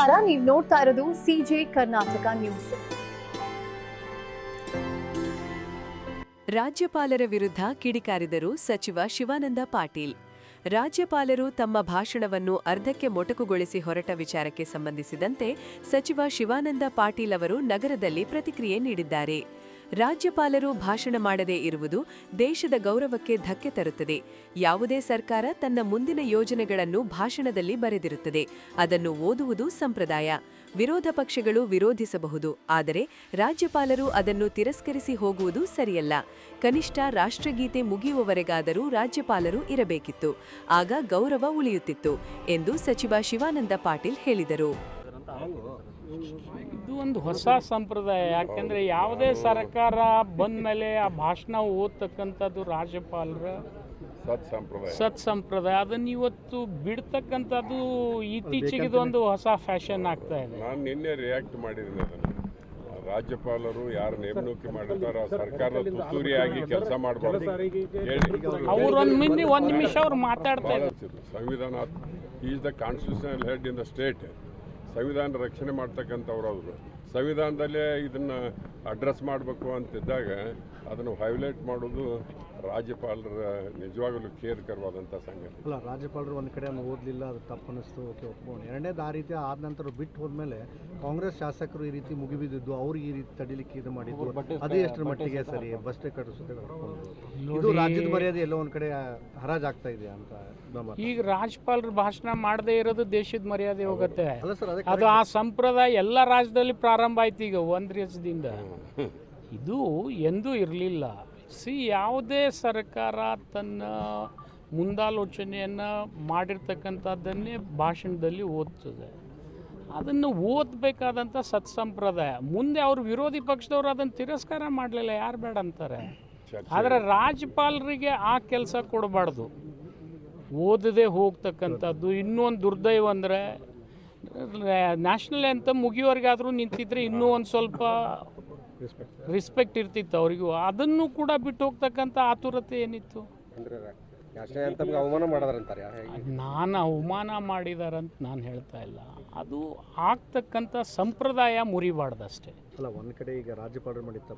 ನಮಸ್ಕಾರ, ನೀವು ನೋಡ್ತಾ ಇರೋದು ಸಿಜೆ ಕರ್ನಾಟಕ ನ್ಯೂಸ್. ರಾಜ್ಯಪಾಲರ ವಿರುದ್ಧ ಕಿಡಿಕಾರಿದರು ಸಚಿವ ಶಿವಾನಂದ ಪಾಟೀಲ್. ರಾಜ್ಯಪಾಲರು ತಮ್ಮ ಭಾಷಣವನ್ನು ಅರ್ಧಕ್ಕೆ ಮೊಟಕುಗೊಳಿಸಿ ಹೊರಟ ವಿಚಾರಕ್ಕೆ ಸಂಬಂಧಿಸಿದಂತೆ ಸಚಿವ ಶಿವಾನಂದ ಪಾಟೀಲ್ ಅವರು ನಗರದಲ್ಲಿ ಪ್ರತಿಕ್ರಿಯೆ ನೀಡಿದ್ದಾರೆ. ರಾಜ್ಯಪಾಲರು ಭಾಷಣ ಮಾಡದೇ ಇರುವುದು ದೇಶದ ಗೌರವಕ್ಕೆ ಧಕ್ಕೆ ತರುತ್ತದೆ. ಯಾವುದೇ ಸರ್ಕಾರ ತನ್ನ ಮುಂದಿನ ಯೋಜನೆಗಳನ್ನು ಭಾಷಣದಲ್ಲಿ ಬರೆದಿರುತ್ತದೆ. ಅದನ್ನು ಓದುವುದು ಸಂಪ್ರದಾಯ. ವಿರೋಧ ಪಕ್ಷಗಳು ವಿರೋಧಿಸಬಹುದು, ಆದರೆ ರಾಜ್ಯಪಾಲರು ಅದನ್ನು ತಿರಸ್ಕರಿಸಿ ಹೋಗುವುದು ಸರಿಯಲ್ಲ. ಕನಿಷ್ಠ ರಾಷ್ಟ್ರಗೀತೆ ಮುಗಿಯುವವರೆಗಾದರೂ ರಾಜ್ಯಪಾಲರು ಇರಬೇಕಿತ್ತು. ಆಗ ಗೌರವ ಉಳಿಯುತ್ತಿತ್ತು ಎಂದು ಸಚಿವ ಶಿವಾನಂದ ಪಾಟೀಲ್ ಹೇಳಿದರು. ಇದು ಒಂದು ಹೊಸ ಸಂಪ್ರದಾಯ. ಯಾಕೆಂದರೆ ಯಾವುದೇ ಸರ್ಕಾರ ಬಂದ ಮೇಲೆ ಆ ಭಾಷಣ ಓದ್ತಕ್ಕಂಥದ್ದು ರಾಜ್ಯಪಾಲರ ಸತ್ ಸಂಪ್ರದಾಯ. ಅದನ್ನು ಇವತ್ತು ಬಿಡ್ತಕ್ಕಂಥದ್ದು ಇತ್ತೀಚೆಗಿದೊಂದು ಹೊಸ ಫ್ಯಾಷನ್ ಆಗ್ತಾ ಇದೆ. ನಾನು ನಿನ್ನೆ ರಿಯಾಕ್ಟ್ ಮಾಡಿದ್ದೀನಿ. ಅದನ್ನು ರಾಜ್ಯಪಾಲರು ಯಾರು ನೇಮಕ ಮಾಡಿರ್ತಾರೋ ಸರ್ಕಾರದ ತುತ್ತೂರಿಯಾಗಿ ಕೆಲಸ ಮಾಡಬಾರ್ದು ಹೇಳಿ ಅವ್ರು ಒಂದು ನಿಮಿಷ ಅವ್ರು ಮಾತಾಡ್ತಾ ಇದ್ದಾರೆ. ಸಂವಿಧಾನ is the constitutional head in the state. ಸಂವಿಧಾನ ರಕ್ಷಣೆ ಮಾಡ್ತಕ್ಕಂಥವ್ರು ಅವರು. ಸಂವಿಧಾನದಲ್ಲೇ ಇದನ್ನು ಅಡ್ರೆಸ್ ಮಾಡಬೇಕು ಅಂತಿದ್ದಾಗ ಅದನ್ನು ವೈಲೇಟ್ ಮಾಡೋದು ರಾಜ್ಯಪಾಲರ ನಿಜವಾಗಲೂ ಖೇದಕರವಾದಂಥ ಸಂಗತಿ. ಅಲ್ಲ, ರಾಜ್ಯಪಾಲರು ಒಂದು ಕಡೆ ಓದಲಿಲ್ಲ, ಅದು ತಪ್ಪು ಅನ್ನಿಸ್ತು, ಓಕೆ ಒಪ್ಕೊಂಡು. ಎರಡನೇದು ಆ ರೀತಿ ಆದ ನಂತರ ಬಿಟ್ಟು ಹೋದ್ಮೇಲೆ ಕಾಂಗ್ರೆಸ್ ಶಾಸಕರು ಈ ರೀತಿ ಮುಗಿಬಿದ್ದು ಅವ್ರು ಈ ರೀತಿ ತಡಿಲಿಕ್ಕೆ ಇದು ಮಾಡಿದ್ದು ಅದು ಎಷ್ಟರ ಮಟ್ಟಿಗೆ ಸರಿ? ಬಸ್ಟೇ ಕಟ್ಟಿಸೋದೇ ಇದು ರಾಜ್ಯದ ಮರ್ಯಾದೆ ಎಲ್ಲೋ ಒಂದು ಕಡೆ ಹರಾಜಾಗ್ತಾ ಇದೆ ಅಂತ. ಈಗ ರಾಜ್ಯಪಾಲರು ಭಾಷಣ ಮಾಡದೇ ಇರೋದು ದೇಶದ ಮರ್ಯಾದೆ ಹೋಗುತ್ತೆ. ಅಲ್ಲ ಸರ್, ಅದು ಆ ಸಂಪ್ರದಾಯ ಎಲ್ಲ ರಾಜ್ಯದಲ್ಲಿ ಪ್ರಾರಂಭ ಆಯ್ತು ಈಗ 1 ವರ್ಷದಿಂದ. ಇದು ಎಂದೂ ಇರಲಿಲ್ಲ. ಯಾವುದೇ ಸರ್ಕಾರ ತನ್ನ ಮುಂದಾಲೋಚನೆಯನ್ನು ಮಾಡಿರ್ತಕ್ಕಂಥದ್ದನ್ನೇ ಭಾಷಣದಲ್ಲಿ ಓದ್ತದೆ. ಅದನ್ನು ಓದಬೇಕಾದಂಥ ಸತ್ಸಂಪ್ರದಾಯ. ಮುಂದೆ ಅವರು ವಿರೋಧಿ ಪಕ್ಷದವರು ಅದನ್ನು ತಿರಸ್ಕಾರ ಮಾಡಲಿಲ್ಲ, ಯಾರು ಬೇಡ ಅಂತಾರೆ. ಆದರೆ ರಾಜ್ಯಪಾಲರಿಗೆ ಆ ಕೆಲಸ ಕೊಡಬಾರ್ದು, ಓದದೆ ಹೋಗ್ತಕ್ಕಂಥದ್ದು. ಇನ್ನೊಂದು ದುರ್ದೈವ ಅಂದರೆ ನ್ಯಾಷನಲ್ ಅಂತ ಮುಗಿಯೋರಿಗಾದರೂ ನಿಂತಿದ್ರೆ ಇನ್ನೂ ಒಂದು ಸ್ವಲ್ಪ ರಿಸ್ಪೆಕ್ಟ್ ಇರ್ತಿತ್ತು ಅವರಿಗೂ. ಅದನ್ನು ಕೂಡ ಬಿಟ್ಟು ಹೋಗ್ತಕ್ಕಂಥ ಆತುರತೆ ಏನಿತ್ತು? ನಾನು ಅವಮಾನ ಮಾಡಿದಾರಂತ ನಾನು ಹೇಳ್ತಾ ಇಲ್ಲ. ಅದು ಆಗ್ತಕ್ಕಂಥ ಸಂಪ್ರದಾಯ ಮುರಿಬಾರ್ದಷ್ಟೇ. ಅಲ್ಲ, ಒಂದು ಕಡೆ ಈಗ ರಾಜ್ಯಪಾಲರು ಮಾಡಿದ ತಪ್ಪು